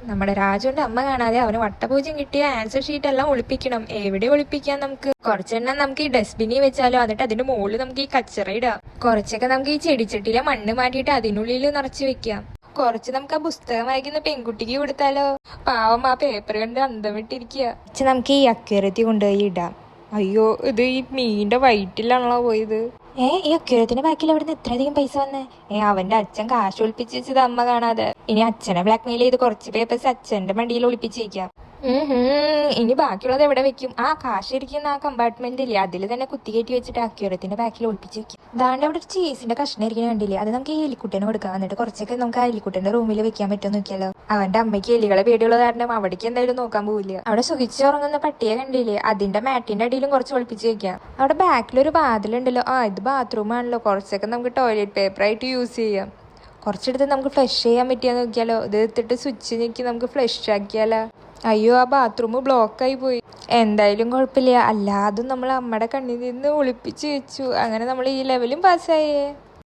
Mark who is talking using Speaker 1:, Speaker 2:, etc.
Speaker 1: നമ്മുടെ രാജുവിന്റെ അമ്മ കാണാതെ അവന് വട്ടപൂജ്യം കിട്ടിയ ആൻസർ ഷീറ്റ് എല്ലാം ഒളിപ്പിക്കണം. എവിടെ ഒളിപ്പിക്കാൻ? നമുക്ക് കുറച്ചെണ്ണം നമുക്ക് ഈ ഡസ്റ്റ്ബിനിൽ വെച്ചാലോ, എന്നിട്ട് അതിന്റെ മുകളിൽ നമുക്ക് ഈ കച്ചറ ഇടാം. കുറച്ചൊക്കെ നമുക്ക് ഈ ചെടിച്ചട്ടിയിലെ മണ്ണ് മാറ്റിയിട്ട് അതിനുള്ളിൽ നിറച്ച് വെക്കാം. കുറച്ച് നമുക്ക് ആ പുസ്തകം വായിക്കുന്ന പെൺകുട്ടിക്ക് കൊടുത്താലോ? പാവം ആ പേപ്പർ കണ്ട് അന്തം വിട്ടിരിക്കുക. നമുക്ക് ഈ അക്വേറിയത്തിൽ കൊണ്ടുപോയി ഇടാം. അയ്യോ, ഇത് ഈ മീനിന്റെ വയറ്റിലാണല്ലോ പോയത്. ഈ അക്വേറിയത്തിന്റെ ബാക്കിൽ എവിടുന്ന് ഇത്രയധികം പൈസ വന്നേ? അവന്റെ അച്ഛൻ കാശ് ഒളിപ്പിച്ച് വെച്ചത് അമ്മ കാണാതെ. ഇനി അച്ഛനെ ബ്ലാക്ക്മെയിൽ ചെയ്ത് കുറച്ച് പേപ്പേഴ്സ് അച്ഛന്റെ മടിയിൽ ഒളിപ്പിച്ചേക്കാം. ഇനി ബാക്കിയുള്ളത് എവിടെ വെക്കും? ആ കാശ് ഇരിക്കുന്ന ആ കമ്പാർട്ട്മെന്റില്ലേ, അതിൽ തന്നെ കുത്തികയറ്റി വെച്ചിട്ട് അക്വേറിയത്തിന്റെ ബാക്കിൽ ഒളിപ്പിച്ച് വെക്കും. ദാണ്ട് അവിടെ ഒരു ചീസിന്റെ കഷ്ണം ഇരിക്കുന്ന കണ്ടില്ലേ, അത് നമുക്ക് ഈ എലിക്കുട്ടനെ കൊടുക്കാം. എന്നിട്ട് കുറച്ചൊക്കെ നമുക്ക് ആ എലിക്കുട്ടന്റെ റൂമിൽ വെക്കാൻ പറ്റുമോ നോക്കിയാലോ? അവന്റെ അമ്മയ്ക്ക് എലികളെ പേടിയുള്ള കാരണം അവിടേക്ക് എന്തായാലും നോക്കാൻ പോവില്ല. അവിടെ സുഖിച്ചുറങ്ങുന്ന പട്ടിയെ കണ്ടില്ലേ, അതിന്റെ മാറ്റിന്റെ അടിയിലും കുറച്ച് ഒളിപ്പിച്ച് വെക്കാം. അവിടെ ബാക്കിലൊരു വാതിലുണ്ടല്ലോ, ഇത് ബാത്റൂം ആണല്ലോ. കുറച്ചൊക്കെ നമുക്ക് ടോയ്ലറ്റ് പേപ്പർ ആയിട്ട് യൂസ് ചെയ്യാം. കുറച്ചെടുത്ത് നമുക്ക് ഫ്ലഷ് ചെയ്യാൻ പറ്റിയാ നോക്കിയാലോ? ഇത് എടുത്തിട്ട് സ്വിച്ച് ഞെക്കി നമുക്ക് ഫ്ലഷ് ആക്കിയാലോ? അയ്യോ, ആ ബാത്റൂം ബ്ലോക്കായി പോയി. എന്തായാലും കുഴപ്പമില്ല, അല്ലാതും നമ്മൾ അമ്മയുടെ കണ്ണിൽ നിന്ന് ഒളിപ്പിച്ച് വെച്ചു. അങ്ങനെ നമ്മൾ ഈ ലെവലും പാസ്സായേ.